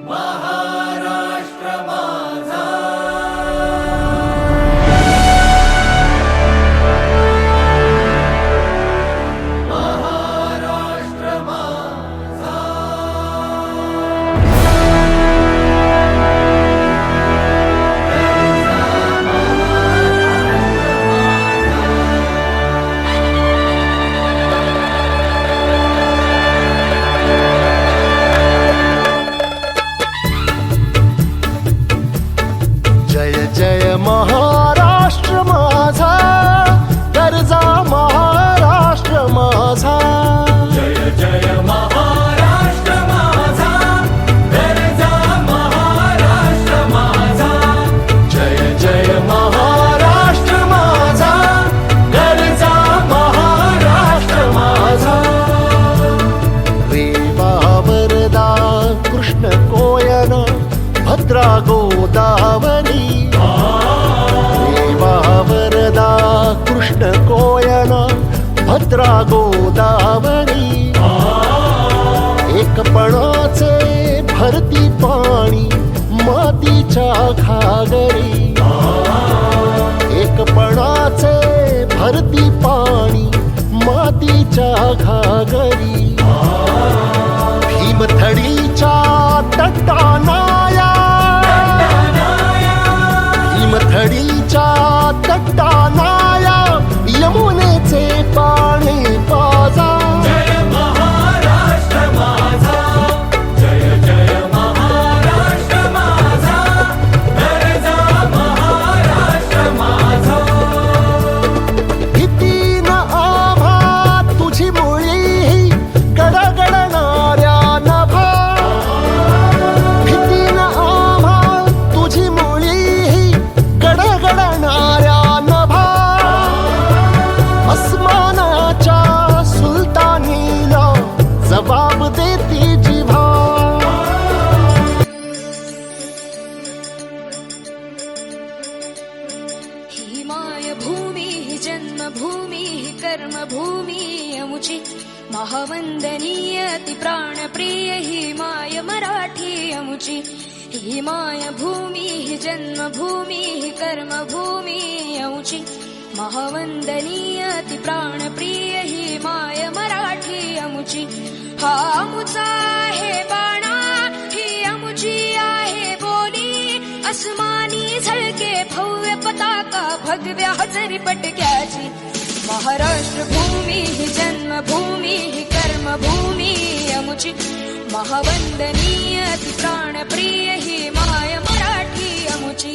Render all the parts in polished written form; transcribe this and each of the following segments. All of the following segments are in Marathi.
महाराष्ट्र माझा. महाराष्ट्र माझा. जय जय महाराष्ट्र माझा, गरजा महाराष्ट्र माझा. जय जय महाराष्ट्र माझा, गरजा महाराष्ट्र माझा. जय जय महाराष्ट्र माझा, गरजा महाराष्ट्र माझा. रेवा वरदा कृष्ण कोयना भद्रा गोदावरी. रेवा वरदा कृष्ण कोयना भद्रा गोदावरी. एकपणाचे भरती पाणी मातीच्या घागरी. एकपणाचे भरती पाणी मातीच्या घागरी. भीमथडीच्या तटानाया, भीमथडीच्या तटानाया यमुनेचे पाणी पाजा. जय महाराष्ट्र माझा, जय जय महाराष्ट्र माझा, गरजा महाराष्ट्र माझा. भीती न आम्हा तुझी मुळी गडगडणाऱ्या नभा. भीती न आम्हा तुझी मुळी गडगडणाऱ्या नभा. अस्मानाच्या सुलतानीला जबाब देती जिव्हा. ही मायभूमी ही जन्मभूमी ही कर्मभूमी अमुची. महावंदनीय ती प्राणप्रिय ही माय मराठी अमुची. ही मायभूमी ही जन्मभूमी ही कर्मभूमी अमुची. महावंदनीय ती प्राणप्रिय ही माय मराठी अमुची. हा अमुचा आहे बाणा, ही अमुची आहे बोली. अस्मानी झळके भव्य पताका भगव्या हजरी पटक्याची. महाराष्ट्र भूमी ही जन्मभूमी ही कर्मभूमी अमुची. महावंदनीय ती प्राणप्रिय ही माय मराठी अमुची.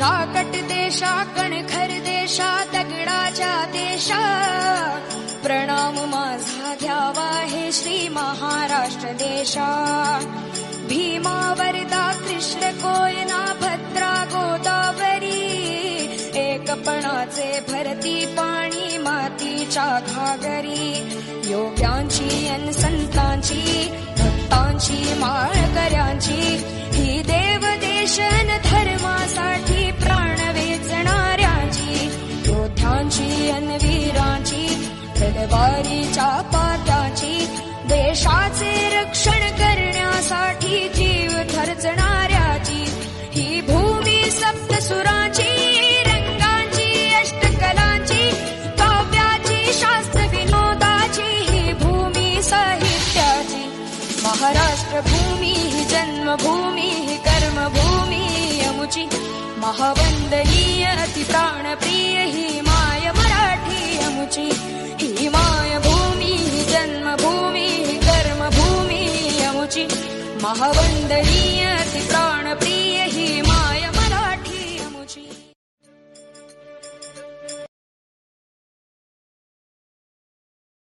राकट देशा कणखर देशा दगडाच्या देशा. प्रणाम माझा घ्यावा हे श्री महाराष्ट्र देशा. भीमा वरदा कृष्ण कोयना भद्रा गोदावरी. एकपणाचे भरती पाणी मातीच्या घागरी. योग्यांची अन संतांची भक्तांची माळकऱ्यांची. ही देव देशन धर्मासाठी प्राण वेचणाऱ्यांची. योद्ध्यांची अन वीरांची तलवारीच्या पात्याची. देशाचे रक्षण करण्यासाठी जीव खर्चणाऱ्याची. ही भूमी सप्तसुरांची, रंगांची अष्टकलांची. काव्याची शास्त्र विनोदाची. ही भूमी साहित्याची. महाराष्ट्र भूमी ही जन्मभूमी ही कर्मभूमी अमुची. महावंदनीय ती प्राणप्रिय ही माय मराठी अमुची. ही मायभूमी ही जन्मभूमी ही कर्मभूमी अमुची. महावंदनीय ती प्राणप्रिय ही माय